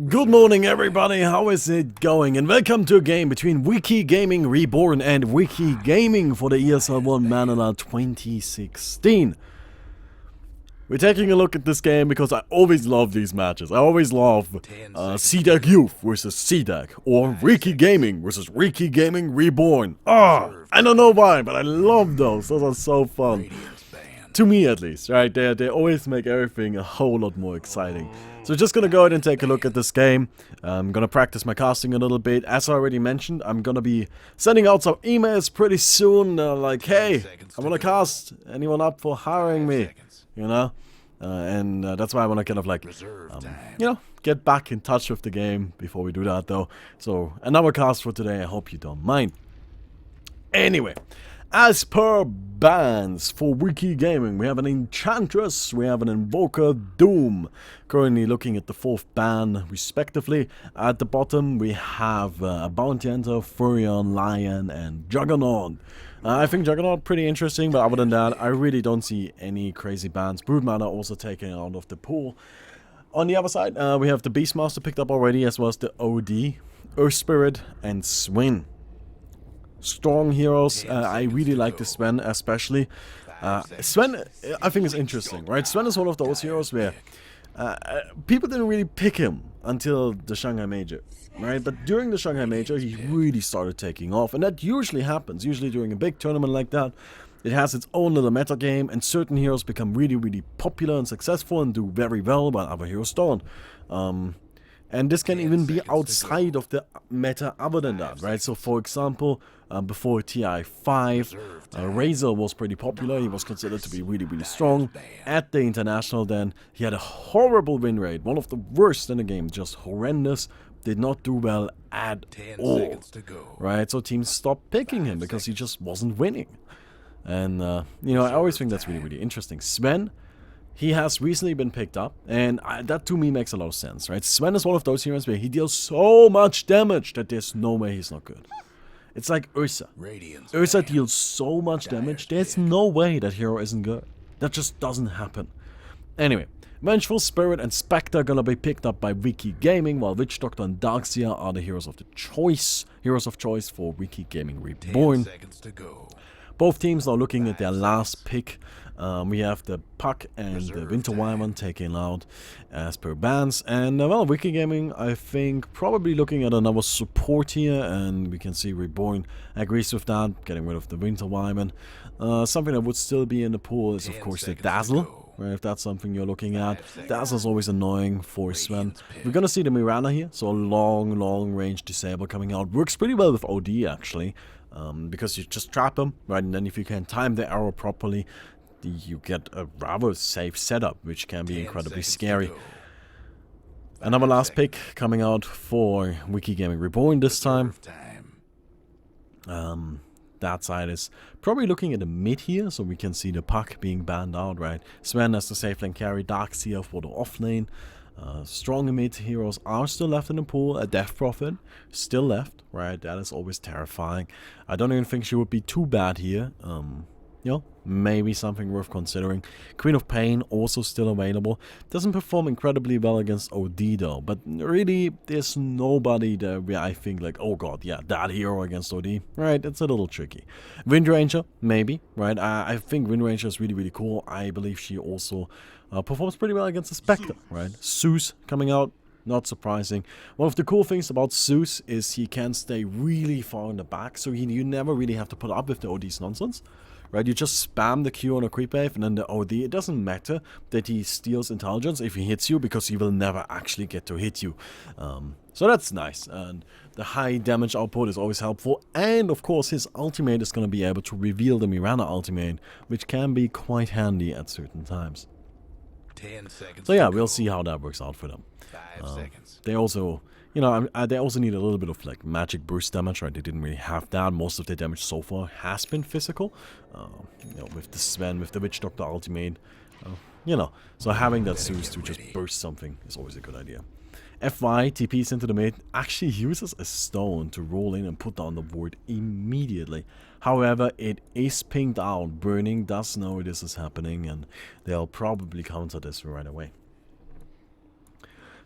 Good morning everybody, how is it going? And welcome to a game between Wiki Gaming Reborn and Wiki Gaming for the ESL ONE Manila 2016. We're taking a look at this game because I always love these matches. I always love CDAC Youth versus CDAC, or Wiki Gaming versus Wiki Gaming Reborn. I don't know why, but I love those. Those are so fun. To me at least, right? They always make everything a whole lot more exciting. So just gonna go ahead and take a look at this game. I'm gonna practice my casting a little bit. As I already mentioned, I'm gonna be sending out some emails pretty soon. Like, hey, I wanna cast. Anyone up for hiring me? You know? And that's why I wanna kind of like, you know, get back in touch with the game before we do that though. So another cast for today. I hope you don't mind. Anyway. As per bans for Wiki Gaming, we have an Enchantress, we have an Invoker, Doom. Currently looking at the 4th ban, respectively. At the bottom, we have a Bounty Hunter, Furion, Lion, and Juggernaut. I think Juggernaut pretty interesting, but other than that, I really don't see any crazy bans. Broodmother also taken out of the pool. On the other side, we have the Beastmaster picked up already, as well as the OD, Earth Spirit, and Swin. Strong heroes. I really like the Sven especially. Sven, I think is interesting, right? Sven is one of those heroes where people didn't really pick him until the Shanghai Major, right? But during the Shanghai Major, he really started taking off, and that usually happens. Usually during a big tournament like that, it has its own little meta game, and certain heroes become really, really popular and successful and do very well, while other heroes don't. And this can even be outside of the meta other than that, right? So for example, before TI5, Razor was pretty popular. He was considered to be really, really strong. At the International then, he had a horrible win rate. One of the worst in the game, just horrendous. Did not do well at all, right? So teams stopped picking him because he just wasn't winning. And, you know, I always think that's really, really interesting. Sven, he has recently been picked up, and that to me makes a lot of sense, right? Sven is one of those heroes where he deals so much damage that there's no way he's not good. It's like Ursa. Ursa deals so much damage, there's no way that hero isn't good. That just doesn't happen. Anyway, Vengeful Spirit and Spectre are gonna be picked up by Wiki Gaming, while Witch Doctor and Darkseer are the heroes of choice for Wiki Gaming Reborn. 10 seconds to go. Both teams are looking at their last pick. We have the Puck and the Winter Wyvern taken out as per bans. And, well, Wiki Gaming, I think, probably looking at another support here. And we can see Reborn agrees with that, getting rid of the Winter Wyvern. Something that would still be in the pool is, of course, the Dazzle. Right, if that's something you're looking at. Dazzle's always annoying for Sven. We're gonna see the Mirana here. So a long range disable coming out. Works pretty well with OD, actually. Because you just trap them, right? And then if you can time the arrow properly, you get a rather safe setup, which can be incredibly scary. Another last pick coming out for Wiki Gaming Reborn this time. That side is probably looking at the mid here, so we can see the Puck being banned out, right? Sven as the safe lane carry, Darkseer for the off lane. Strong mid heroes are still left in the pool. A Death Prophet still left, right? That is always terrifying. I don't even think she would be too bad here. You know, maybe something worth considering. Queen of Pain also still available. Doesn't perform incredibly well against OD though, but really there's nobody there where I think like, oh god, yeah, that hero against OD. Right, it's a little tricky. Wind Ranger, maybe, right? I think Wind Ranger is really, really cool. I believe she also performs pretty well against the Spectre, right? Zeus coming out. Not surprising. One of the cool things about Zeus is he can stay really far in the back, so you never really have to put up with the OD's nonsense. Right, you just spam the Q on a creep wave and then the OD, it doesn't matter that he steals intelligence if he hits you, because he will never actually get to hit you. So that's nice, and the high damage output is always helpful, and of course his ultimate is going to be able to reveal the Mirana ultimate, which can be quite handy at certain times. 10 seconds. So yeah, we'll see how that works out for them. 5 seconds. They also, you know, they also need a little bit of like magic burst damage, right? They didn't really have that. Most of their damage so far has been physical. You know, with the Sven, with the Witch Doctor ultimate, you know. So having that Zeus to just burst something is always a good idea. FY TPs into the mid, actually uses a stone to roll in and put down the ward immediately. However, it is pinged out. Burning does know this is happening, and they'll probably counter this right away.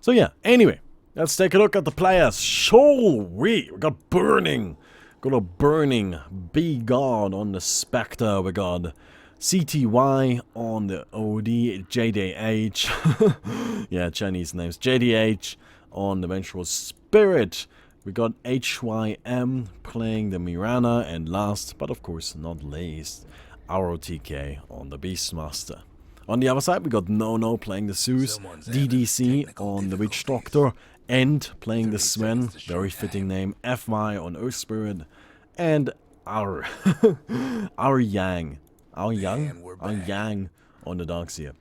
So yeah, anyway, Let's take a look at the players. Shall we? We got Burning. Got a Burning B-God on the Spectre. We got CTY on the OD. JDH. Yeah, Chinese names. JDH on the Vengeful Spirit. We got HYM playing the Mirana. And last, but of course not least, ROTK on the Beastmaster. On the other side, we got No playing the Zeus, DDC on the Witch Doctor, and playing the Sven, very fitting name, FY on Earth Spirit, and our Yang on the Darkseer.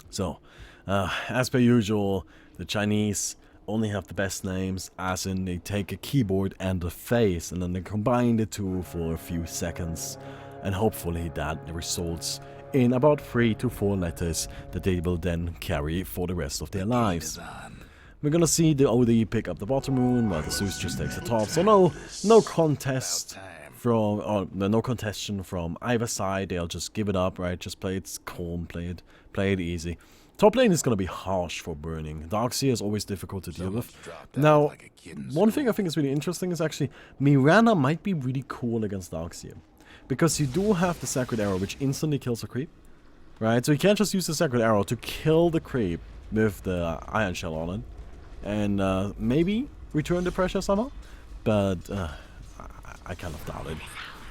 So, as per usual, the Chinese only have the best names, as in they take a keyboard and a face, and then they combine the two for a few seconds, and hopefully that results in about 3 to 4 letters that they will then carry for the rest of their lives. We're gonna see the OD pick up the bottom moon, while the Zeus just takes the top. So no contest from, no contestation from either side. They'll just give it up, right? Just play it calm, play it easy. Top lane is gonna be harsh for Burning. Darkseer is always difficult to deal with. Now, one thing I think is really interesting is actually Mirana might be really cool against Darkseer. Because you do have the Sacred Arrow, which instantly kills a creep, right? So you can't just use the Sacred Arrow to kill the creep with the Iron Shell on it, and maybe return the pressure somehow, but I kind of doubt it.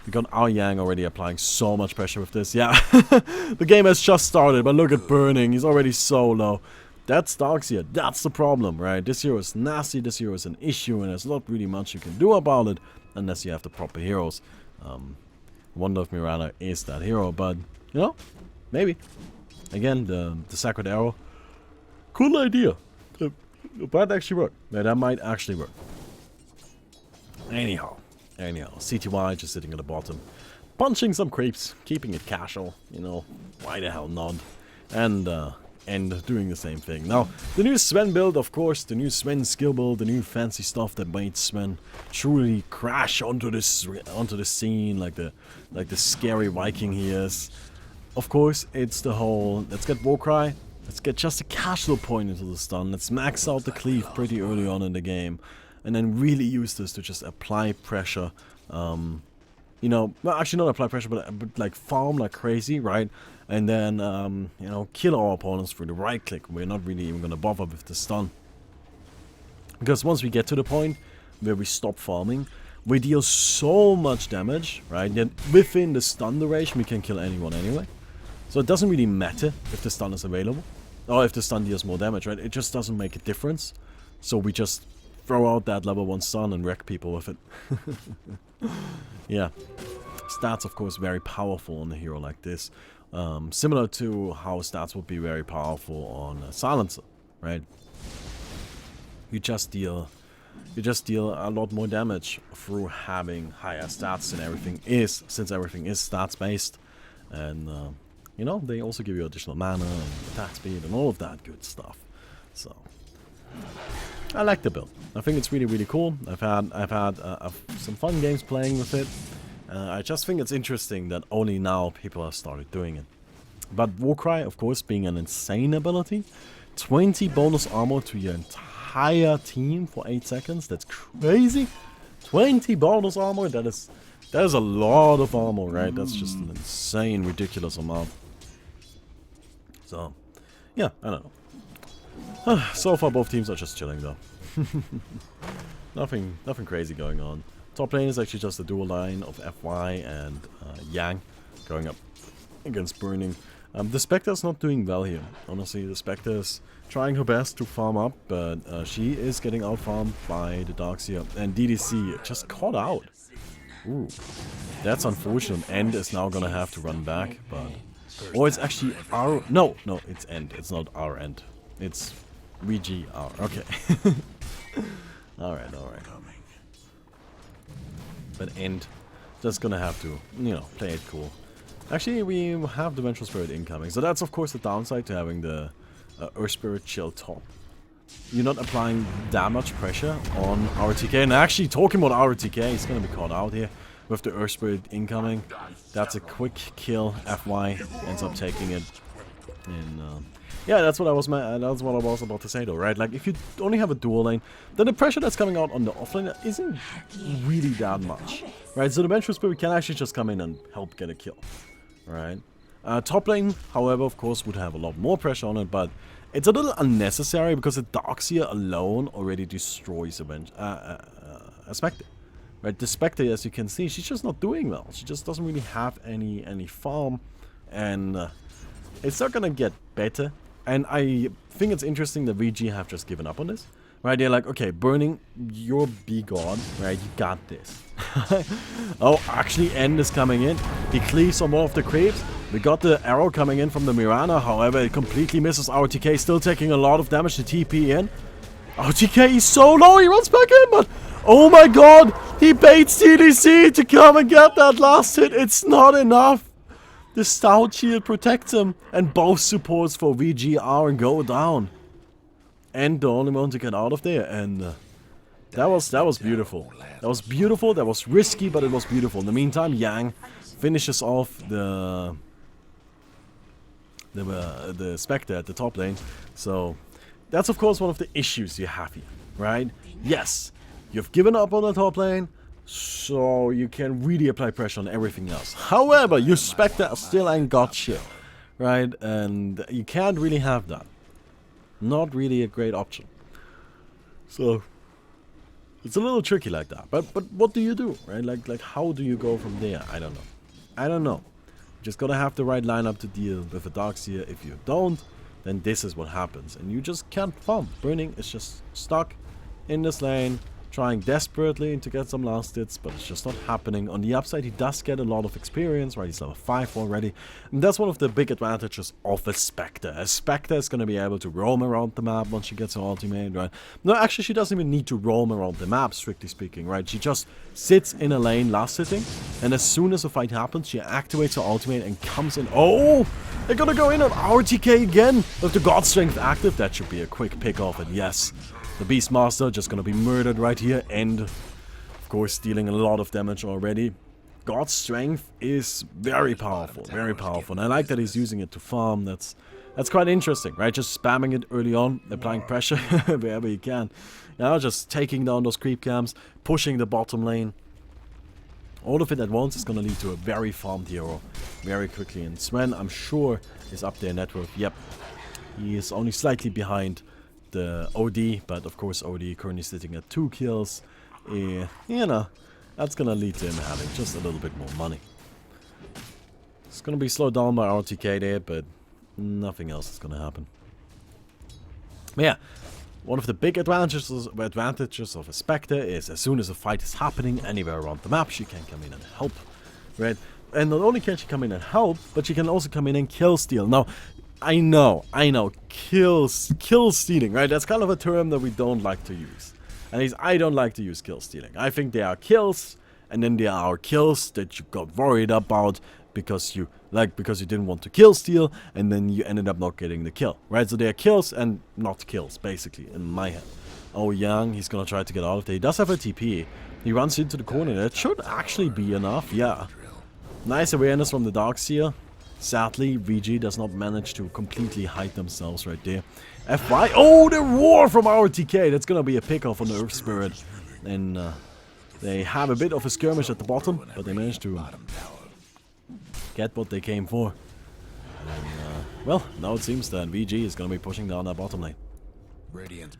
We got our Yang already applying so much pressure with this. Yeah, the game has just started, but look at Burning. He's already so low. That's Darkseer. That's the problem, right? This hero is nasty. This hero is an issue, and there's not really much you can do about it unless you have the proper heroes. Wonder if Mirana is that hero, but, you know, maybe. Again, the Sacred Arrow. Cool idea. That actually work. Yeah, that might actually work. Anyhow, CTY just sitting at the bottom. Punching some creeps, keeping it casual, you know, why the hell not? And doing the same thing. Now, the new Sven build, of course, the new Sven skill build, the new fancy stuff that made Sven truly crash onto the scene like the scary Viking he is. Of course, it's the whole, let's get Warcry, let's get just a casual point into the stun, let's max out the cleave pretty early on in the game, and then really use this to just apply pressure. You know, well, actually not apply pressure, but like farm like crazy, right? And then, you know, kill our opponents through the right click. We're not really even going to bother with the stun. Because once we get to the point where we stop farming, we deal so much damage, right? That within the stun duration, we can kill anyone anyway. So it doesn't really matter if the stun is available. Or if the stun deals more damage, right? It just doesn't make a difference. So we just throw out that level 1 stun and wreck people with it. Yeah. Stats, of course, very powerful on a hero like this. Similar to how stats would be very powerful on a Silencer, right? You just deal a lot more damage through having higher stats and everything is, since everything is stats based. And, you know, they also give you additional mana and attack speed and all of that good stuff. So, I like the build. I think it's really, really cool. I've had some fun games playing with it. I just think it's interesting that only now people have started doing it. But Warcry, of course, being an insane ability, 20 bonus armor to your entire team for 8 seconds. That's crazy. 20 bonus armor. That is a lot of armor, right? That's just an insane, ridiculous amount. So, yeah, I don't know. So far, both teams are just chilling, though. Nothing crazy going on. Top lane is actually just a dual line of FY and Yang going up against Burning. The Spectre's not doing well here. Honestly, the Spectre's trying her best to farm up, but she is getting out-farmed by the Darkseer. And DDC just caught out. Ooh, that's unfortunate. End is now gonna have to run back, but... Or it's actually our... No, it's End. It's not our End. It's VG.R. Okay. Alright. But End just gonna have to, you know, play it cool. Actually, we have the Vengeful Spirit incoming, so that's of course the downside to having the Earth Spirit chill top. You're not applying that much pressure on RTK, and actually talking about RTK, he's gonna be caught out here with the Earth Spirit incoming. That's a quick kill. FY ends up taking it, and Yeah, that's what I was about to say though, right? Like if you only have a dual lane, then the pressure that's coming out on the offlane isn't really that much, right? So the Vengeful Spirit can actually just come in and help get a kill, right? Top lane, however, of course, would have a lot more pressure on it, but it's a little unnecessary because the Darkseer alone already destroys a Spectre. Right, the Spectre, as you can see, she's just not doing well. She just doesn't really have any farm, and it's not gonna get better. And I think it's interesting that VG have just given up on this. Right, they're like, okay, Burning, you're B-God, right, you got this. Oh, actually, End is coming in. He cleaves on more of the creeps. We got the arrow coming in from the Mirana, however, it completely misses RTK, still taking a lot of damage to TP in. RTK is so low, he runs back in, but oh my god, he baits TDC to come and get that last hit. It's not enough. The Stout Shield protects him, and both supports for VG.R go down. And the only one to get out of there, and that was beautiful. That was beautiful, that was risky, but it was beautiful. In the meantime, Yang finishes off the Spectre at the top lane. So that's of course one of the issues you have here, right? Yes, you've given up on the top lane, so you can really apply pressure on everything else. However, your Spectre still ain't got shit, right? And you can't really have that. Not really a great option. So it's a little tricky like that. But what do you do, right? Like how do you go from there? I don't know. I don't know. Just gotta have the right lineup to deal with a Darkseer. If you don't, then this is what happens, and you just can't farm. Burning is just stuck in this lane, trying desperately to get some last hits, but it's just not happening. On the upside, he does get a lot of experience, right? He's level 5 already, and that's one of the big advantages of a Spectre. A Spectre is going to be able to roam around the map once she gets her ultimate, right? No, actually, she doesn't even need to roam around the map, strictly speaking, right? She just sits in a lane last hitting, and as soon as a fight happens, she activates her ultimate and comes in. Oh! They're gonna go in on RTK again with the God Strength active. That should be a quick pick off, and yes, the Beastmaster just gonna be murdered right here, and of course dealing a lot of damage already. God's Strength is very powerful, and I like that he's using it to farm. That's quite interesting, right? Just spamming it early on, applying pressure wherever you can. Now just taking down those creep camps, pushing the bottom lane. All of it at once is gonna lead to a very farmed hero very quickly. And Sven, I'm sure, is up there net worth. Yep, he is only slightly behind the OD, but of course OD currently sitting at 2 kills. You know, that's gonna lead to him having just a little bit more money. It's gonna be slowed down by RTK there, but nothing else is gonna happen. But yeah, one of the big advantages of a Spectre is as soon as a fight is happening anywhere around the map, she can come in and help, right? And not only can she come in and help, but she can also come in and kill steal. Now, I know, kill stealing, right? That's kind of a term that we don't like to use. At least I don't like to use kill stealing. I think there are kills, and then there are kills that you got worried about because you didn't want to kill steal, and then you ended up not getting the kill, right? So there are kills and not kills, basically, in my head. Oh, Yang, he's gonna try to get out of there. He does have a TP. He runs into the corner. That should actually be enough, yeah. Nice awareness from the Darkseer. Sadly, VG does not manage to completely hide themselves right there. FY. Oh, the roar from RTK. That's gonna be a pickoff on the Earth Spirit. And they have a bit of a skirmish at the bottom, but they managed to get what they came for. And, well, now it seems that VG is gonna be pushing down that bottom lane.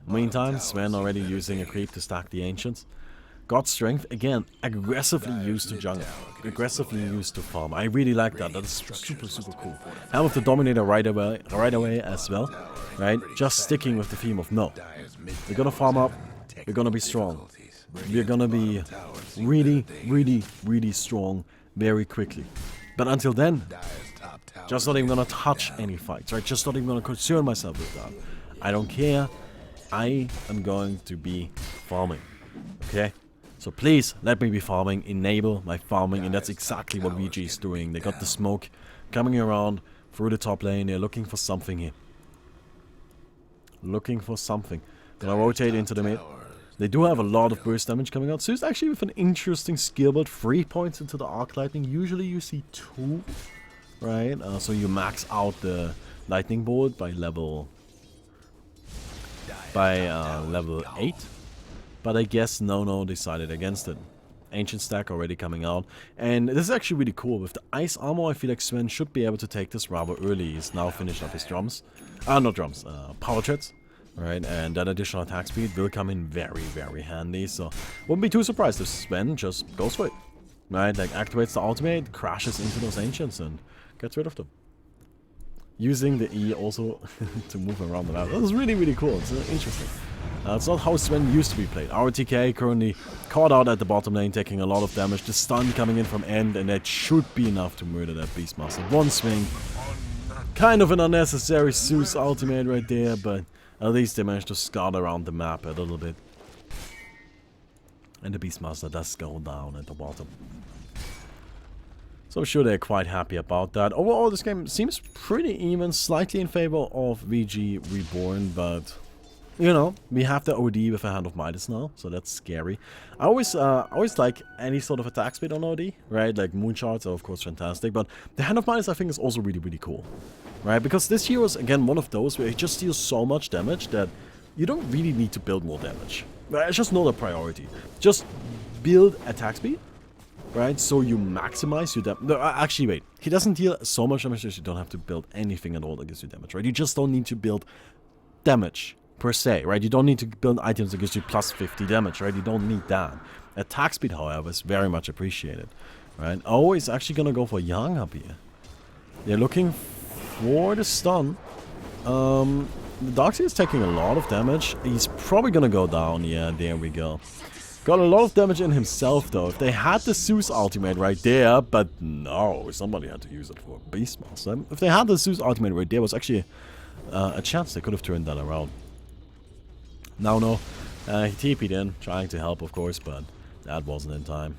Meantime, Sven already using a creep to stack the Ancients. God's Strength, again, aggressively used to jungle, aggressively used to farm. I really like that. That's super, super cool. Helm of the Dominator right away as well, right? Just sticking with the theme of no. We're gonna farm up, we're gonna be strong. We're gonna be really, really, really strong very quickly. But until then, just not even gonna touch any fights, right? Just not even gonna concern myself with that. I don't care. I am going to be farming, okay? So please, let me be farming, enable my farming, and that's exactly what VG is doing. They got the smoke coming around through the top lane. They're looking for something here. Looking for something. Gonna rotate into the mid. They do have a lot of burst damage coming out. So it's actually with an interesting skill build. 3 points into the Arc Lightning. Usually you see 2, right? So you max out the Lightning Bolt by level 8, but I guess No decided against it. Ancient stack already coming out, and this is actually really cool. With the ice armor, I feel like Sven should be able to take this rather early. He's now finished up his drums. Not drums, power treads. Right, and that additional attack speed will come in very, very handy, so wouldn't be too surprised if Sven just goes for it. Right, like activates the ultimate, crashes into those ancients, and gets rid of them. Using the E also to move around the map. That was really, really cool. It's interesting. It's not how Sven used to be played. Our TK currently caught out at the bottom lane, taking a lot of damage. The stun coming in from end, and that should be enough to murder that Beastmaster. One swing. Kind of an unnecessary Zeus ultimate right there, but at least they managed to scout around the map a little bit. And the Beastmaster does go down at the bottom. So I'm sure they're quite happy about that. Overall, this game seems pretty even, slightly in favor of VG Reborn, but you know, we have the OD with a Hand of Midas now, so that's scary. I always like any sort of attack speed on OD, right? Like Moonshards are of course fantastic, but the Hand of Midas I think is also really, really cool. Right, because this hero is again one of those where it just deals so much damage that you don't really need to build more damage. Right? It's just not a priority. Just build attack speed, right? So you maximize your damage. No, actually, wait. He doesn't deal so much damage that you don't have to build anything at all that gives you damage, right? You just don't need to build damage per se, right? You don't need to build items that gives you plus 50 damage, right? You don't need that. Attack speed, however, is very much appreciated, right? Oh, he's actually gonna go for Young up here. They're looking for the stun. The Darkseer is taking a lot of damage. He's probably gonna go down. Yeah, there we go. Got a lot of damage in himself though. If they had the Zeus ultimate right there, but no, somebody had to use it for Beastmaster. If they had the Zeus ultimate right there, was actually a chance they could have turned that around. Now no, he TP'd in, trying to help of course, but that wasn't in time.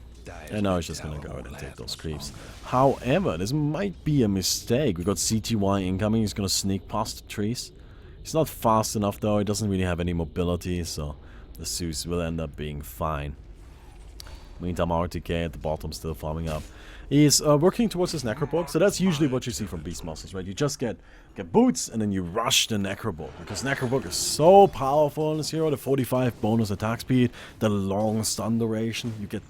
And now he's just gonna go ahead and take those creeps. However, this might be a mistake. We got CTY incoming. He's gonna sneak past the trees. He's not fast enough though. He doesn't really have any mobility, so the Zeus will end up being fine. Meantime, RTK at the bottom still farming up. He's working towards his Necroborg, so that's usually what you see from Beastmasters, right? You just get boots and then you rush the Necroborg, because Necroborg is so powerful in this hero. The 45 bonus attack speed, the long stun duration, you get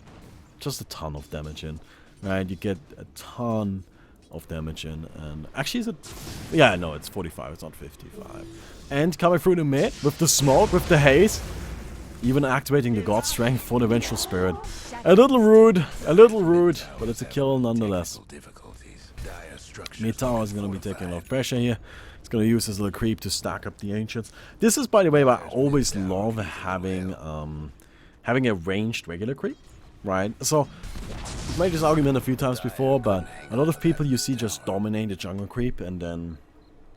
just a ton of damage in, right? You get a ton of damage in, and actually is it? Yeah, no, it's 45, it's not 55. And coming through the mid with the smoke, with the haze, even activating the God Strength for the Vengeful Spirit. A little rude, but it's a kill nonetheless. Mid-tower is going to be taking a lot of pressure here. It's going to use his little creep to stack up the Ancients. This is, by the way, why I always love having a ranged regular creep. Right, so I've made this argument a few times before, but a lot of people you see just dominate the jungle creep and then,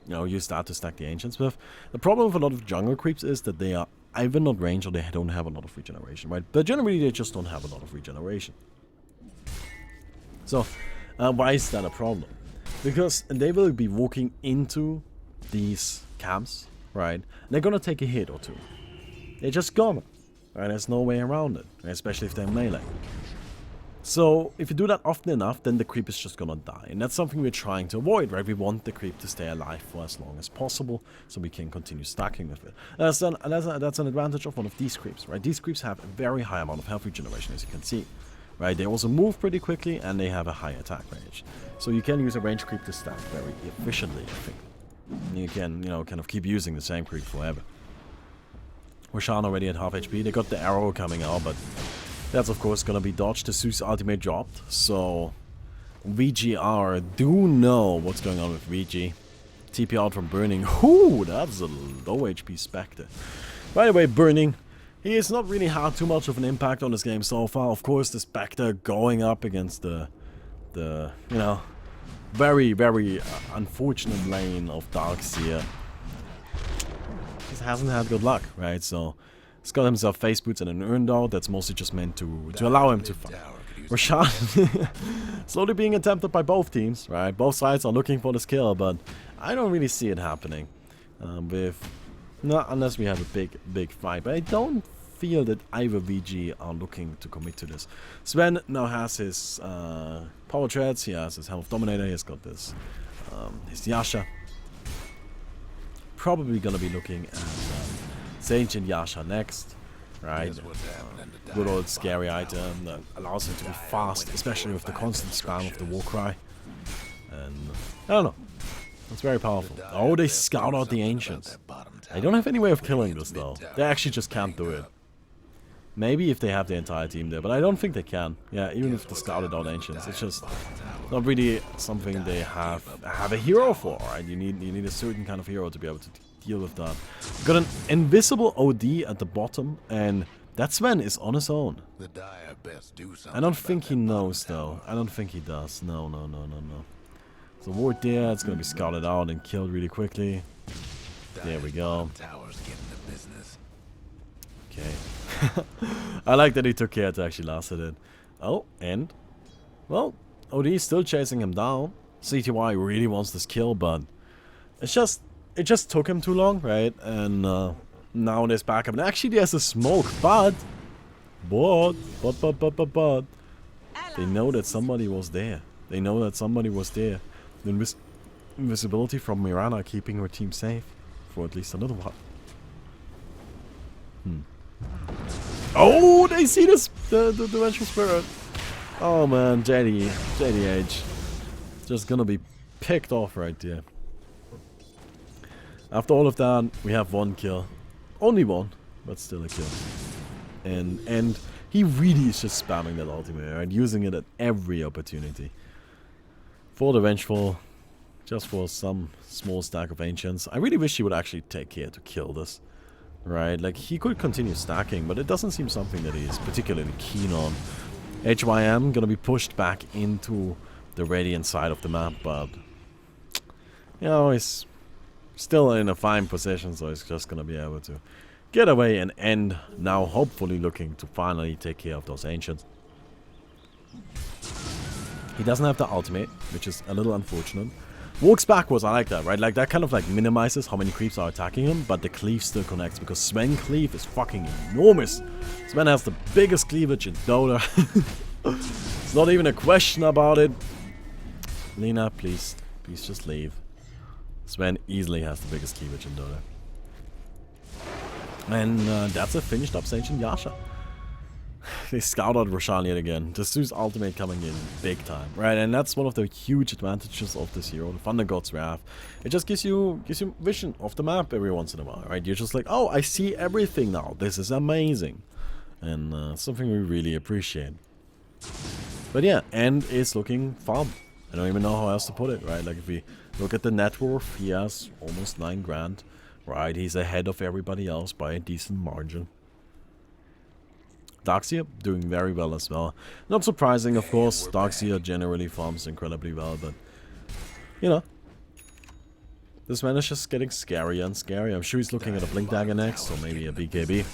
you know, use that to stack the Ancients with. The problem with a lot of jungle creeps is that they are either not ranged or they don't have a lot of regeneration, right? But generally they just don't have a lot of regeneration. So, why is that a problem? Because they will be walking into these camps, right? And they're gonna take a hit or two. They're just gonna. Right, there's no way around it, especially if they're melee. So, if you do that often enough, then the creep is just gonna die. And that's something we're trying to avoid, right? We want the creep to stay alive for as long as possible, so we can continue stacking with it. That's an advantage of one of these creeps, right? These creeps have a very high amount of health regeneration, as you can see. Right, they also move pretty quickly, and they have a high attack range. So you can use a range creep to stack very efficiently, I think. And you can, you know, kind of keep using the same creep forever. Roshan already at half HP. They got the arrow coming out, but that's of course gonna be dodged. The Zeus ultimate dropped, so VG.R do know what's going on with VG. TP out from Burning. Ooh, that's a low HP Spectre. By the way, Burning, he has not really had too much of an impact on this game so far. Of course, the Spectre going up against the you know, very, very unfortunate lane of Darkseer. Hasn't had good luck, right? So he's got himself face boots and an Urndal that's mostly just meant to allow him to fight. Roshan slowly being attempted by both teams, right? Both sides are looking for this kill, but I don't really see it happening unless we have a big fight. But I don't feel that either VG are looking to commit to this. Sven now has his power treads, he has his Helm of Dominator, he's got this his Yasha. probably gonna be looking at Sage and Yasha next, right? Good old scary item that allows him to be fast, especially with the constant spam of the war cry. And I don't know, it's very powerful. Oh, they scout out the Ancients. They don't have any way of killing this though. They actually just can't do it. Maybe if they have the entire team there, but I don't think they can. Yeah, even if they scouted out Ancients, it's just not really something they have a hero for, right? You need a certain kind of hero to be able to deal with that. Got an invisible OD at the bottom, and that Sven is on his own. I don't think he knows though. I don't think he does. No. So ward there, it's gonna be scouted out and killed really quickly. There we go. Okay. I like that he took care to actually last hit it. Oh, and well, OD is still chasing him down. CTY really wants this kill, but it just took him too long, right? And now there's backup. And actually there's a smoke, but they know that somebody was there. They know that somebody was there. The invisibility from Mirana keeping her team safe for at least a little while. Oh, they see this the Vengeful Spirit. Oh man, JDH. Just gonna be picked off right there. After all of that, we have one kill. Only one, but still a kill. And he really is just spamming that ultimate, right? Using it at every opportunity. For the Vengeful, just for some small stack of Ancients. I really wish he would actually take care to kill this. Right, like he could continue stacking, but it doesn't seem something that he's particularly keen on. HYM gonna be pushed back into the Radiant side of the map, but you know, he's still in a fine position, so he's just gonna be able to get away and end now, hopefully looking to finally take care of those Ancients. He doesn't have the ultimate, which is a little unfortunate. Walks backwards, I like that, right? Like that kind of like minimizes how many creeps are attacking him, but the cleave still connects because Sven cleave is fucking enormous. Sven has the biggest cleavage in Dota. It's not even a question about it. Lena, please just leave. Sven easily has the biggest cleavage in Dota. And that's a finished up Sage and Yasha. They scout out Roshan yet again. Just ultimate coming in big time, right? And that's one of the huge advantages of this hero, the Thunder God's Wrath. It just gives you vision of the map every once in a while, right? You're just like, oh, I see everything now. This is amazing, and something we really appreciate. But yeah, End is looking farm. I don't even know how else to put it, right? Like if we look at the net worth, he has almost 9 grand, right? He's ahead of everybody else by a decent margin. Darkseer doing very well as well. Not surprising, of course. Darkseer generally farms incredibly well, but you know, this man is just getting scarier and scarier. I'm sure he's looking at a Blink Dagger next, or maybe a BKB.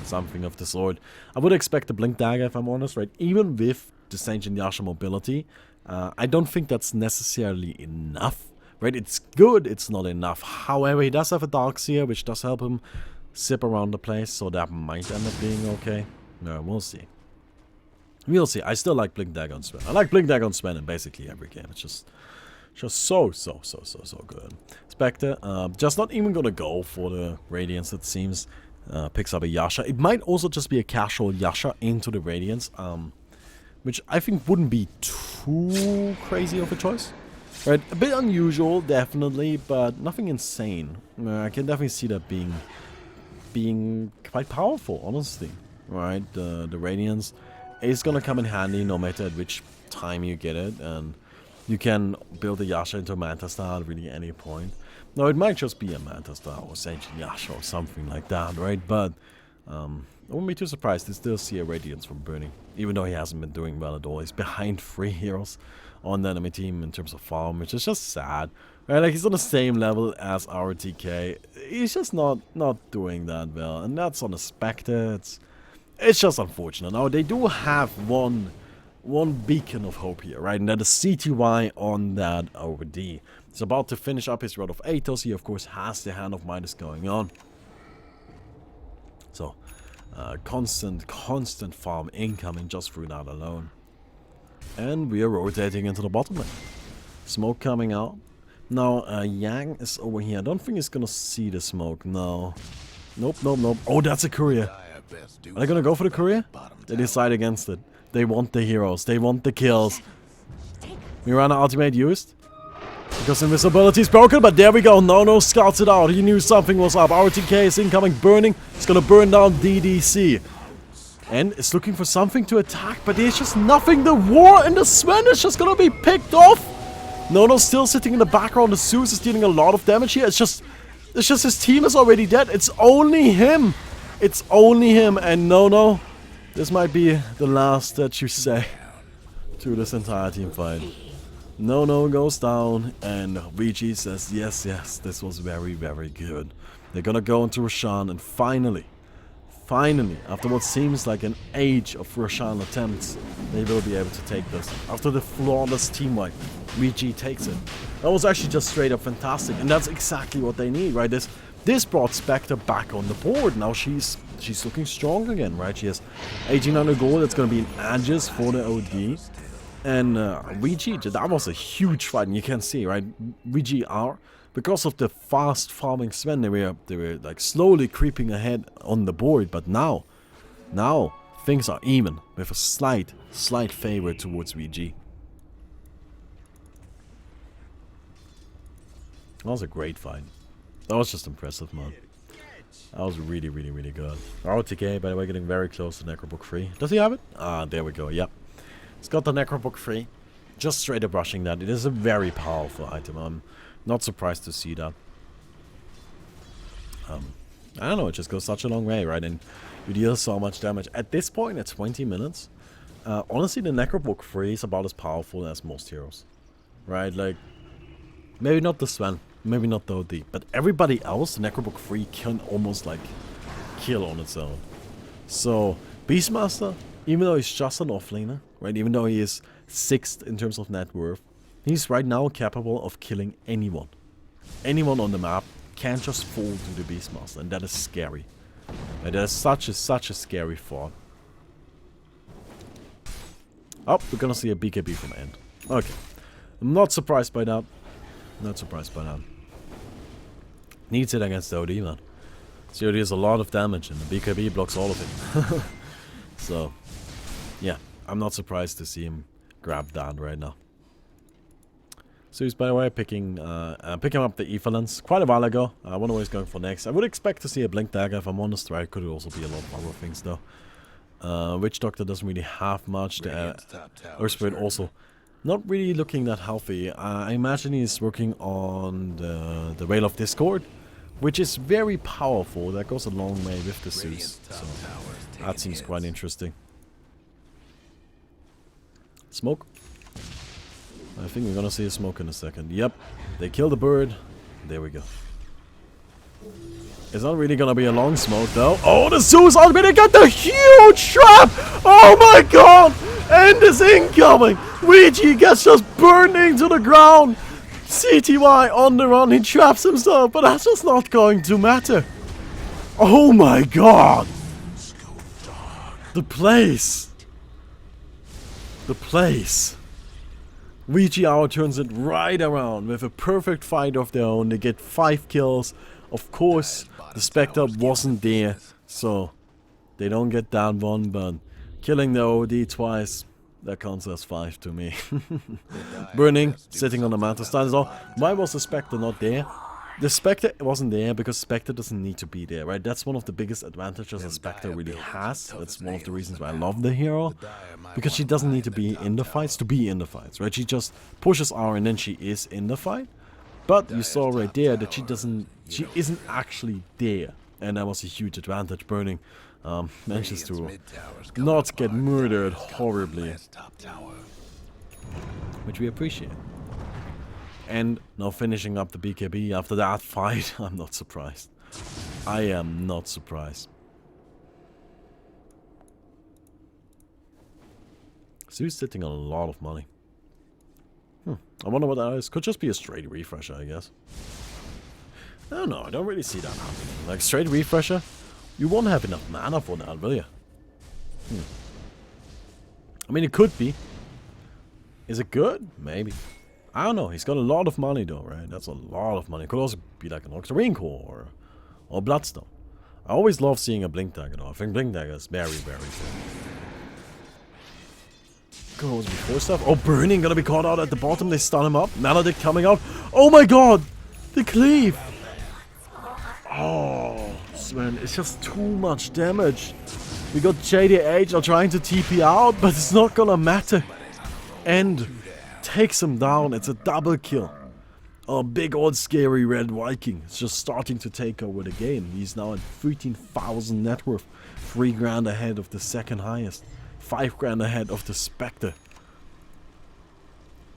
Something of the sort. I would expect a Blink Dagger, if I'm honest, right? Even with the Sage and Yasha mobility, I don't think that's necessarily enough, right? It's good, it's not enough. However, he does have a Darkseer, which does help him zip around the place, so that might end up being okay. No, we'll see. We'll see. I still like Blink Dagger on Sven. I like Blink Dagger on Sven in basically every game. It's just so good. Spectre, just not even gonna go for the Radiance, it seems. Picks up a Yasha. It might also just be a casual Yasha into the Radiance, which I think wouldn't be too crazy of a choice. Right, a bit unusual, definitely, but nothing insane. I can definitely see that being quite powerful, honestly. Right, the Radiance is gonna come in handy no matter at which time you get it, and you can build a Yasha into a Manta Star at really any point. Now it might just be a Manta Star or Sage Yasha or something like that, right? But I wouldn't be too surprised to still see a Radiance from Burning, even though he hasn't been doing well at all. He's behind 3 heroes on the enemy team in terms of farm, which is just sad. Right, like he's on the same level as our TK. He's just not doing that well, and that's on a Spectre. It's just unfortunate. Now they do have one beacon of hope here, right? And that is CTY on that OD. He's about to finish up his Rod of Athos. He of course has the Hand of Midas going on. So constant farm incoming just through that alone. And we are rotating into the bottom lane. Smoke coming out. Now, Yang is over here. I don't think he's gonna see the smoke. No. Nope, nope, nope. Oh, that's a courier. Are they gonna go for the courier? They decide against it. They want the heroes. They want the kills. Mirana ultimate used. Because invisibility is broken, but there we go. No scouts it out. He knew something was up. RTK is incoming, burning. It's gonna burn down DDC. And it's looking for something to attack, but there's just nothing. The war and the Sven is just gonna be picked off. Nono's still sitting in the background. The Zeus is dealing a lot of damage here. It's just his team is already dead. It's only him. It's only him. And Nono, this might be the last that you say to this entire team fight. Nono goes down, and VG says, yes, this was very, very good. They're gonna go into Roshan, and finally, after what seems like an age of Roshan attempts, they will be able to take this. After the flawless team wipe, VG takes it. That was actually just straight up fantastic, and that's exactly what they need, right? This brought Spectre back on the board. Now she's looking strong again, right? She has 1800 gold. That's gonna be an Aegis for the OD. And VG, that was a huge fight, and you can see, right? VG.R, because of the fast farming Sven, they were like slowly creeping ahead on the board, but now things are even with a slight favor towards VG. That was a great fight. That was just impressive, man. That was really, really, really good. RTK, by the way, getting very close to Necrobook 3. Does he have it? Ah, there we go, yep. He's got the Necrobook 3. Just straight up rushing that. It is a very powerful item. I'm not surprised to see that. I don't know, it just goes such a long way, right? And you deal so much damage. At this point, at 20 minutes, honestly, the Necrobook 3 is about as powerful as most heroes. Right? Like, maybe not the Sven, maybe not the OD, but everybody else, the Necrobook 3 can almost, like, kill on its own. So, Beastmaster, even though he's just an offlaner, right, even though he is 6th in terms of net worth, he's right now capable of killing anyone. Anyone on the map can just fall to the Beastmaster, and that is scary. And that is such a scary thought. Oh, we're gonna see a BKB from End. Okay. I'm not surprised by that. Not surprised by that. Needs it against the OD, man. The OD has a lot of damage, and the BKB blocks all of it. So, yeah, I'm not surprised to see him grab that right now. So he's, by the way, picking up the Ethelens quite a while ago. I wonder what he's going for next. I would expect to see a Blink Dagger, if I'm honest, right? Could also be a lot of other things, though. Witch Doctor doesn't really have much. The Earth Spirit also not really looking that healthy. I imagine he's working on the Veil of Discord, which is very powerful. That goes a long way with the Zeus. So that seems quite interesting. Smoke. I think we're gonna see a smoke in a second. Yep. They kill the bird. There we go. It's not really gonna be a long smoke though. Oh, the Zeus ultimate got the huge trap! Oh my god! End is incoming! Ouija gets just burned into the ground! CTY on the run, he traps himself, but that's just not going to matter. Oh my god! The place! The place! VG.R turns it right around with a perfect fight of their own. They get 5 kills. Of course, the Spectre wasn't there, so they don't get that one, but killing the OD twice, that counts as 5 to me. Burning, sitting on the Mantle stand as well. Why was the Spectre not there? The Spectre wasn't there because Spectre doesn't need to be there, right? That's one of the biggest advantages a Spectre really has. That's one of the reasons why I love the hero. Because she doesn't need to be in the fights to be in the fights, right? She just pushes R and then she is in the fight. But you saw right there that she isn't actually there. And that was a huge advantage. Burning manages to not get murdered horribly. Which we appreciate. And now finishing up the BKB after that fight, I'm not surprised. I am not surprised. So he's sitting on a lot of money. I wonder what that is. Could just be a straight refresher, I guess. I don't know, I don't really see that happening. Like, straight refresher, you won't have enough mana for that, will you? I mean, it could be. Is it good? Maybe. I don't know. He's got a lot of money though, right? That's a lot of money. It could also be like an Octarine Core or Bloodstone. I always love seeing a Blink Dagger though. I think Blink Dagger is very, very good. Goes before stuff. Oh, Burning gonna be caught out at the bottom. They stun him up. Maledict coming out. Oh my god! The cleave! Oh, Sven, it's just too much damage. We got JDH now trying to TP out, but it's not gonna matter. And takes him down. It's a double kill. Oh, big old scary red Viking. It's just starting to take over the game. He's now at 13,000 net worth. 3 grand ahead of the second highest. 5 grand ahead of the Spectre.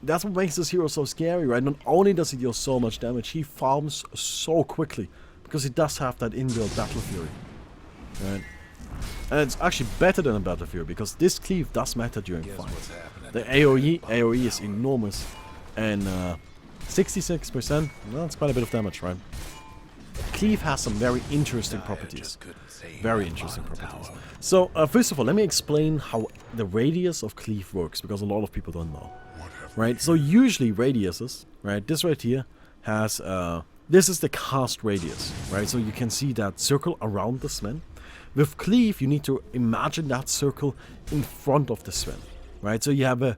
That's what makes this hero so scary, right? Not only does he deal so much damage, he farms so quickly. Because he does have that inbuilt Battle Fury. Right? And it's actually better than a Battle Fury, because this cleave does matter during fights. The AoE is enormous. And 66%, well, that's quite a bit of damage, right? Cleave has some very interesting properties. Very interesting properties. So, first of all, let me explain how the radius of cleave works, because a lot of people don't know. Right? So, usually radiuses, right? This right here has, this is the cast radius, right? So, you can see that circle around the Sven. With cleave, you need to imagine that circle in front of the Sven, right? So, you have a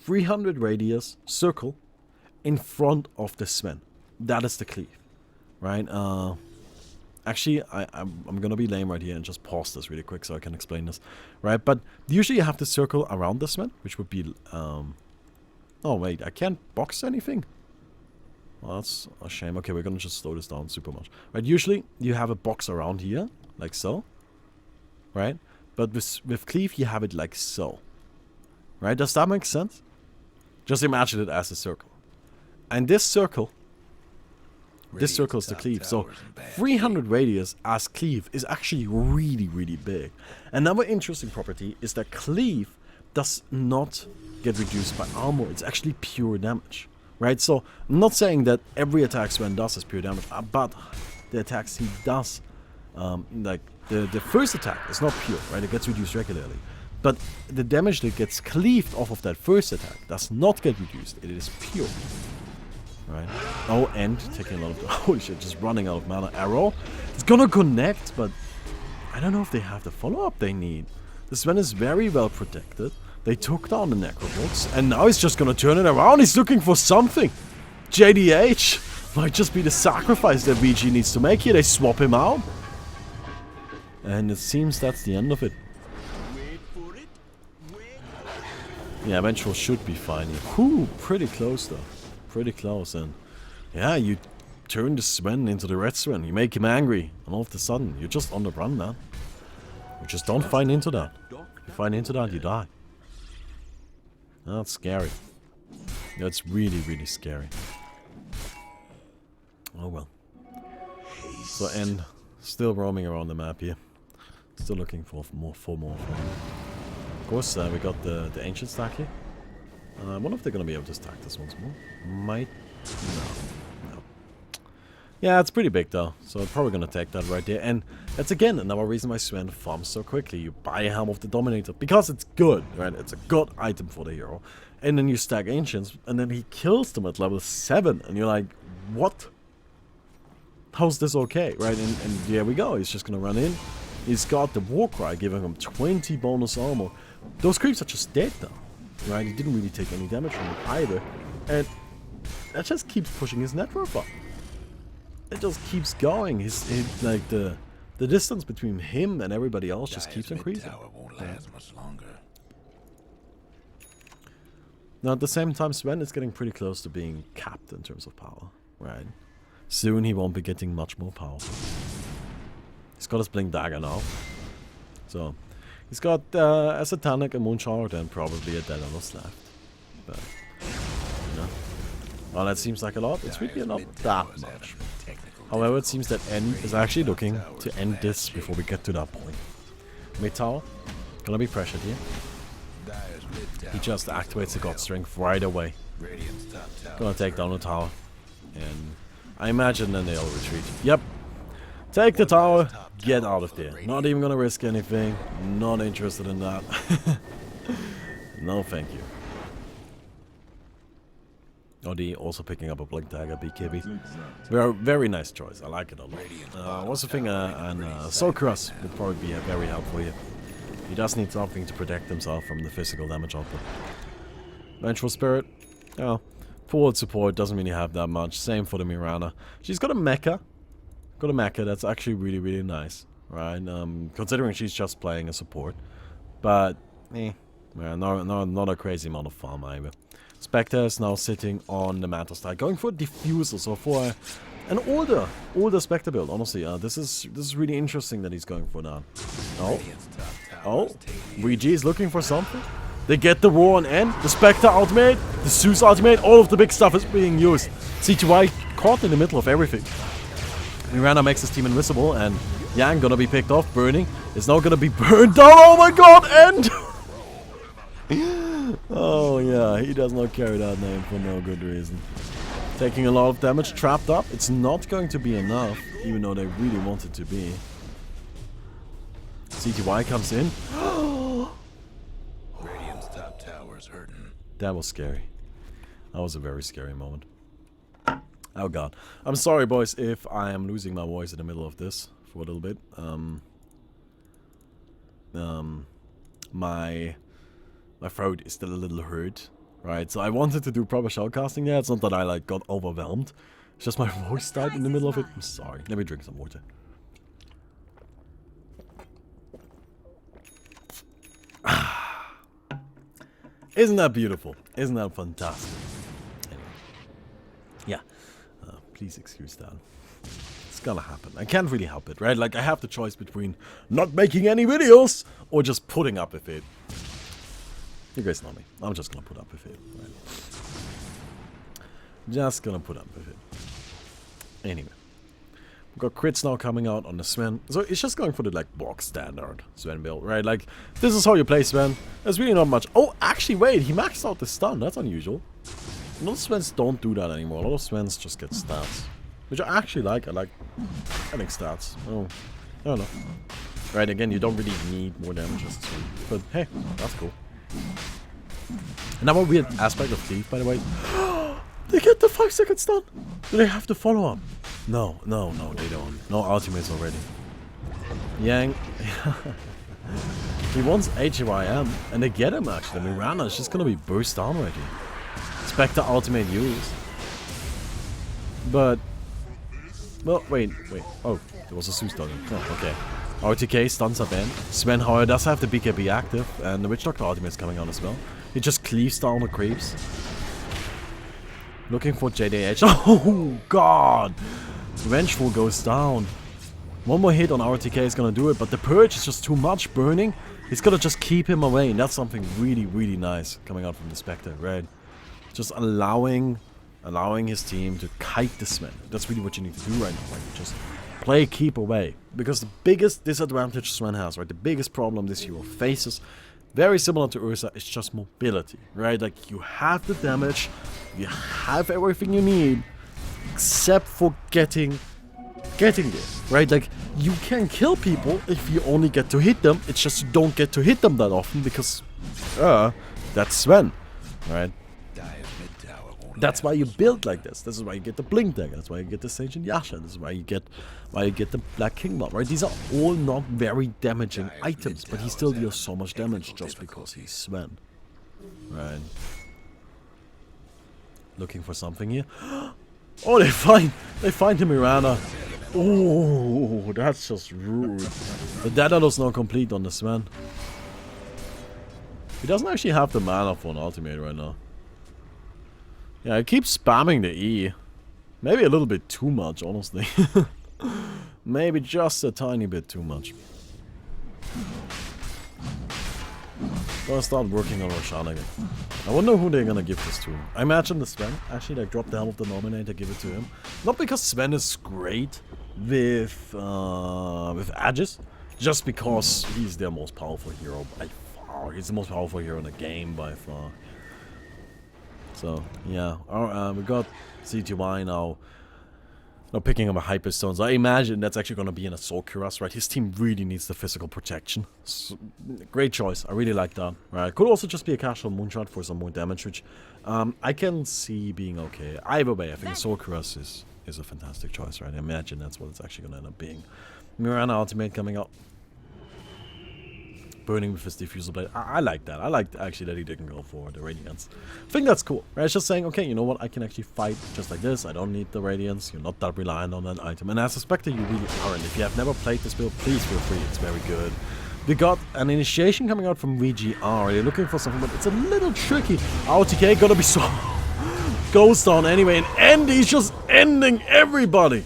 300 radius circle in front of the Sven. That is the cleave, right? Actually, I'm gonna be lame right here and just pause this really quick so I can explain this, right? But usually you have the circle around the Sven, which would be, oh wait, I can't box anything? Well, that's a shame. Okay, we're gonna just slow this down super much. Right, usually you have a box around here, like so, right? But with cleave, you have it like so, right? Does that make sense? Just imagine it as a circle. And this circle is the cleave. So 300 radius as cleave is actually really, really big. Another interesting property is that cleave does not get reduced by armor. It's actually pure damage, right? So I'm not saying that every attack Sven does is pure damage, but the attacks he does, like the first attack is not pure, right? It gets reduced regularly. But the damage that gets cleaved off of that first attack does not get reduced. It is pure. Right. Oh, and taking a lot of... Holy shit, just running out of mana. Arrow. It's gonna connect, but I don't know if they have the follow-up they need. The Sven is very well protected. They took down the Necrobots, and now he's just gonna turn it around. He's looking for something. JDH might just be the sacrifice that VG needs to make here. They swap him out. And it seems that's the end of it. Yeah, Vengeful should be fine here. Whew, pretty close though. Pretty close, and yeah, you turn the Sven into the Red Sven. You make him angry, and all of a sudden, you're just on the run, man. You just don't find into that. If you find into that, you die. That's scary. That's really, really scary. Oh well. So, and still roaming around the map here. Still looking for more. Of course, we got the Ancient stack here. I wonder if they're going to be able to stack this once more. Might. No. Yeah, it's pretty big though. So I'm probably going to take that right there. And that's again another reason why Sven farms so quickly. You buy a Helm of the Dominator because it's good, right? It's a good item for the hero. And then you stack Ancients, and then he kills them at level 7. And you're like, what? How's this okay, right? And there we go. He's just going to run in. He's got the Warcry giving him 20 bonus armor. Those creeps are just dead now. Right, he didn't really take any damage from it either, and that just keeps pushing his net worth up. It just keeps going. Like the distance between him and everybody else just keeps increasing. Won't last much longer. Now at the same time, Sven is getting pretty close to being capped in terms of power. Right, soon he won't be getting much more powerful. He's got his Blink Dagger now, so. He's got a Satanic, a Moonshard, and probably a Daedalus left. But, you know. Well, that seems like a lot. It's really not that much. However, it seems that N is actually looking to end this before we get to that point. Mid tower, gonna be pressured here. He just activates the God Strength right away. Gonna take down the tower. And I imagine then they'll retreat. Yep. Take the tower, get out of there. Not even gonna risk anything. Not interested in that. No, thank you. OD also picking up a Blink Dagger, BKB. Very nice choice. I like it a lot. What's the thing? Soul Cross would probably be very helpful here. He does need something to protect himself from the physical damage output. Vengeful Spirit. Oh, forward support doesn't really have that much. Same for the Mirana. She's got a mecha. That's actually really nice, right? Considering she's just playing a support, but not a crazy amount of farm either. Spectre is now sitting on the Mantle style, going for a diffusal, so for an older Spectre build. Honestly, this is really interesting that he's going for that. Oh, VG is looking for something. They get the War on N, the Spectre ultimate, the Zeus ultimate, all of the big stuff is being used. CTY caught in the middle of everything. Mirana makes his team invisible, and Yang gonna be picked off. Burning is now gonna be burned down. Oh my god, and oh yeah, he does not carry that name for no good reason. Taking a lot of damage, trapped up. It's not going to be enough, even though they really want it to be. CTY comes in. Radiant's top tower's hurting. That was scary. That was a very scary moment. Oh god. I'm sorry, boys, if I am losing my voice in the middle of this for a little bit. My throat is still a little hurt, right? So I wanted to do proper shoutcasting there. It's not that I like got overwhelmed. It's just my voice died in the middle of it. I'm sorry. Let me drink some water. Isn't that beautiful? Isn't that fantastic? Anyway. Yeah. Please excuse that. It's gonna happen. I can't really help it, right? Like, I have the choice between not making any videos or just putting up with it. You guys know me. I'm just gonna put up with it, right? Just gonna put up with it. Anyway. We've got crits now coming out on the Sven. So it's just going for the, like, box standard Sven build, right? Like, this is how you play Sven. There's really not much. Oh, actually, wait. He maxed out the stun. That's unusual. A lot of Svens don't do that anymore. A lot of Svens just get stats. Which I actually like. I like getting stats. Oh, I don't know. Right, again, you don't really need more damages. But hey, that's cool. Another weird aspect of Cleave, by the way. They get the 5-second stun! Do they have to follow up? No, they don't. No ultimates already. Yang. He wants HYM, and they get him actually. Mirana is just gonna be burst down already. Spectre ultimate used. But well, wait. Oh, there was a Zeus doggy. Oh, okay. RTK stuns up in. Sven, however, does have the BKB active, and the Witch Doctor ultimate is coming on as well. He just cleaves down the creeps. Looking for JDH. Oh god! Vengeful goes down. One more hit on RTK is gonna do it, but the Purge is just too much burning. He's gonna just keep him away, and that's something really nice coming out from the Spectre, right? Just allowing his team to kite the Sven. That's really what you need to do right now. Like, just play keep away. Because the biggest disadvantage Sven has, right? The biggest problem this hero faces, very similar to Ursa, is just mobility, right? Like, you have the damage, you have everything you need, except for getting there, right? Like, you can kill people if you only get to hit them. It's just you don't get to hit them that often because, that's Sven, right? That's why you build like this. This is why you get the Blink Dagger. That's why you get the Sage and Yasha. This is why you get the Black King Bomb, right? These are all not very damaging items, but he still deals so much damage just because he's Sven, right? Looking for something here. Oh, they find the Mirana. Oh, that's just rude. The Daedalus now complete on the Sven. He doesn't actually have the mana for an ultimate right now. Yeah, I keep spamming the E. Maybe a little bit too much, honestly. Maybe just a tiny bit too much. Gonna start working on Roshan again. I wonder who they're gonna give this to. I imagine the Sven. Actually, they drop the helm of the Nominator, give it to him. Not because Sven is great with Aegis, just because he's their most powerful hero by far. He's the most powerful hero in the game by far. So, yeah. We got CTY now picking up a Hyperstone. So I imagine that's actually going to be an Assault Cuirass, right? His team really needs the physical protection. So, great choice. I really like that. Right? Could also just be a casual Moonshot for some more damage, which I can see being okay. Either way, I think Assault Cuirass is a fantastic choice, right? I imagine that's what it's actually going to end up being. Mirana ultimate coming out. Burning with his diffusal blade. I like that. I like actually that he didn't go for the Radiance. I think that's cool. Right? It's just saying, okay, you know what? I can actually fight just like this. I don't need the Radiance. You're not that reliant on that item. And as a Spectre, you really aren't. If you have never played this build, please feel free. It's very good. We got an initiation coming out from VG.R. You're looking for something, but it's a little tricky. RTK gonna be so... goes down anyway. And Andy's just ending everybody.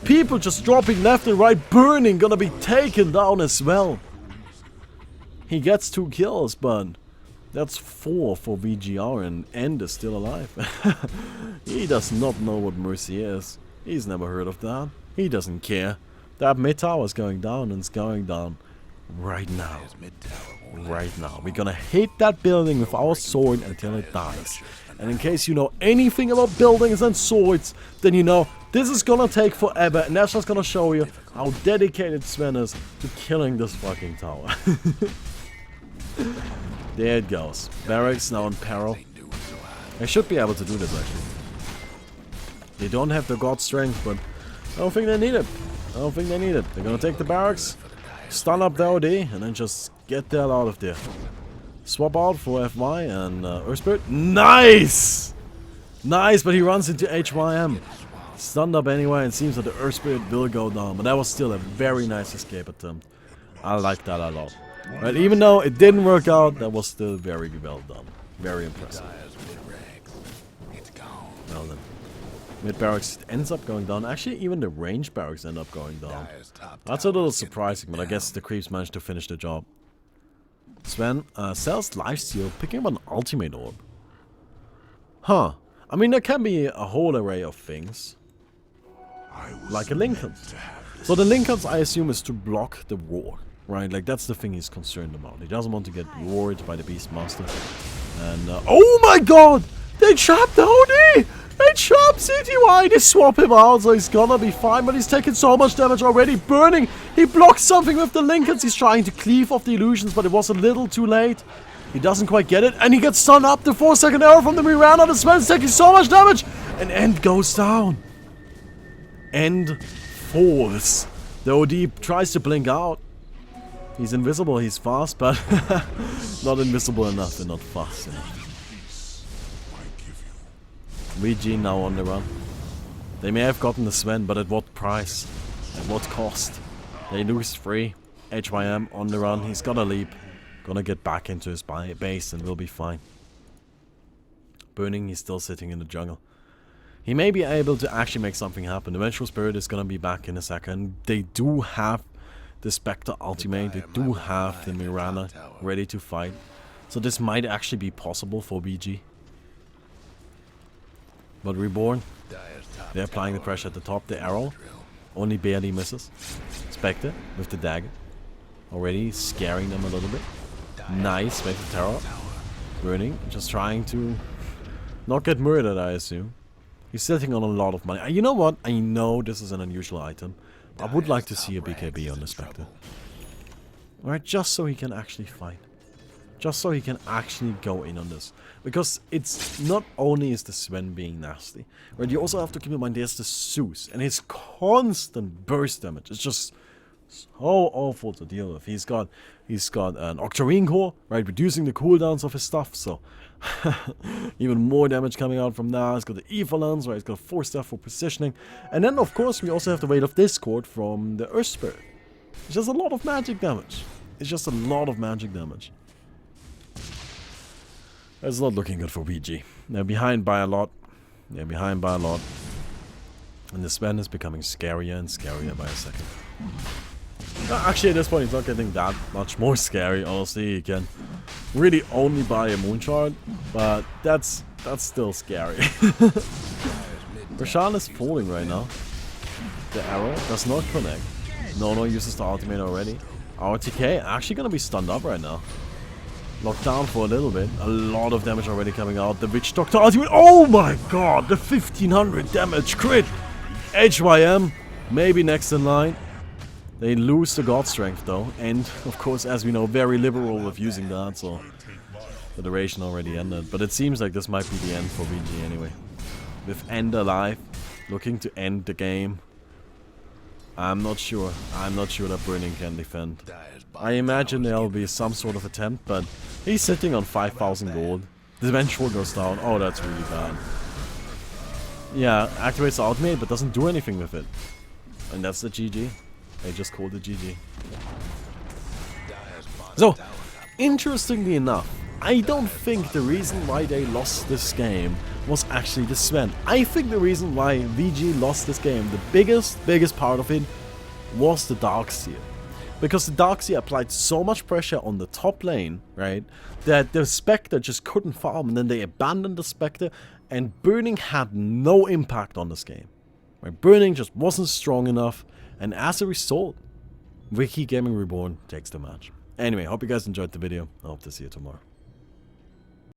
People just dropping left and right. Burning gonna be taken down as well. He gets 2 kills, but that's 4 for VG.R, and End is still alive. He does not know what Mercy is. He's never heard of that. He doesn't care. That mid tower is going down, and it's going down right now. Right now. We're gonna hit that building with our sword until it dies. And in case you know anything about buildings and swords, then you know this is gonna take forever, and that's just gonna show you how dedicated Sven is to killing this fucking tower. There it goes. Barracks now in peril. I should be able to do this actually. They don't have the god strength, but I don't think they need it. I don't think they need it. They're gonna take the barracks, stun up the OD, and then just get the hell out of there. Swap out for FY and Earth Spirit. Nice! Nice, but he runs into HYM. Stunned up anyway, and seems that the Earth Spirit will go down. But that was still a very nice escape attempt. I like that a lot. Right, even though it didn't work out, that was still very well done. Very impressive. Well then. Mid barracks ends up going down. Actually, even the range barracks end up going down. That's a little surprising, but I guess the creeps managed to finish the job. Sven sells lifesteal, picking up an ultimate orb. Huh. I mean, there can be a whole array of things. Like a Lincoln. So the Lincolns, I assume, is to block the roar. Right, like that's the thing he's concerned about. He doesn't want to get roared by the Beastmaster. And, oh my god! They trapped the OD! They trapped CTY! They swap him out, so he's gonna be fine, but he's taking so much damage already. Burning! He blocked something with the Lincolns. He's trying to cleave off the illusions, but it was a little too late. He doesn't quite get it, and he gets stunned up. The 4-second arrow from the Mirana. The Sven's taking so much damage! And End goes down. End falls. The OD tries to blink out. He's invisible, he's fast, but not invisible enough and not fast enough. VG now on the run. They may have gotten the Sven, but at what price? At what cost? They lose 3. HYM on the run, he's got a leap. Gonna get back into his base and will be fine. Burning, he's still sitting in the jungle. He may be able to actually make something happen. The Vengeful Spirit is gonna be back in a second. They do have the Spectre ultimate, they do have the Mirana ready to fight. So this might actually be possible for BG. But Reborn, they're applying the pressure at the top. The arrow only barely misses. Spectre with the dagger, already scaring them a little bit. Nice, with the terror. Burning, just trying to not get murdered, I assume. He's sitting on a lot of money. You know what? I know this is an unusual item. I would like to see a BKB on the Spectre. Alright, just so he can actually fight. Just so he can actually go in on this. Because it's not only is the Sven being nasty, right? You also have to keep in mind there's the Zeus and his constant burst damage. It's just so awful to deal with. He's got an Octarine core, right? Reducing the cooldowns of his stuff, so even more damage coming out from that. He's got the Evolence, right? He's got 4 stuff for positioning. And then of course we also have the Veil of Discord from the Earth Spirit. It's just a lot of magic damage. It's just a lot of magic damage. It's not looking good for VG. They're behind by a lot. They're behind by a lot. And the Sven is becoming scarier and scarier by a second. Actually, at this point, he's not getting that much more scary. Honestly, he can really only buy a Moonshard, but that's still scary. Roshan is falling right now. The arrow does not connect. No uses the ultimate already. Our TK actually gonna be stunned up right now. Locked down for a little bit. A lot of damage already coming out. The Witch Doctor ultimate. Oh my god! The 1500 damage crit! HYM, maybe next in line. They lose the God Strength though, and of course, as we know, very liberal with using that, so the duration already ended. But it seems like this might be the end for VG anyway. With End alive, looking to end the game. I'm not sure. I'm not sure that Burning can defend. I imagine there'll be some sort of attempt, but he's sitting on 5,000 gold. The Vengeful goes down. Oh, that's really bad. Yeah, activates the ultimate, but doesn't do anything with it. And that's the GG. They just called it GG. So, interestingly enough, I don't think the reason why they lost this game was actually the Sven. I think the reason why VG lost this game, the biggest part of it, was the Darkseer. Because the Darkseer applied so much pressure on the top lane, right, that the Spectre just couldn't farm, and then they abandoned the Spectre, and Burning had no impact on this game. Right? Burning just wasn't strong enough, and as a result, Wiki Gaming Reborn takes the match. Anyway, hope you guys enjoyed the video. I hope to see you tomorrow.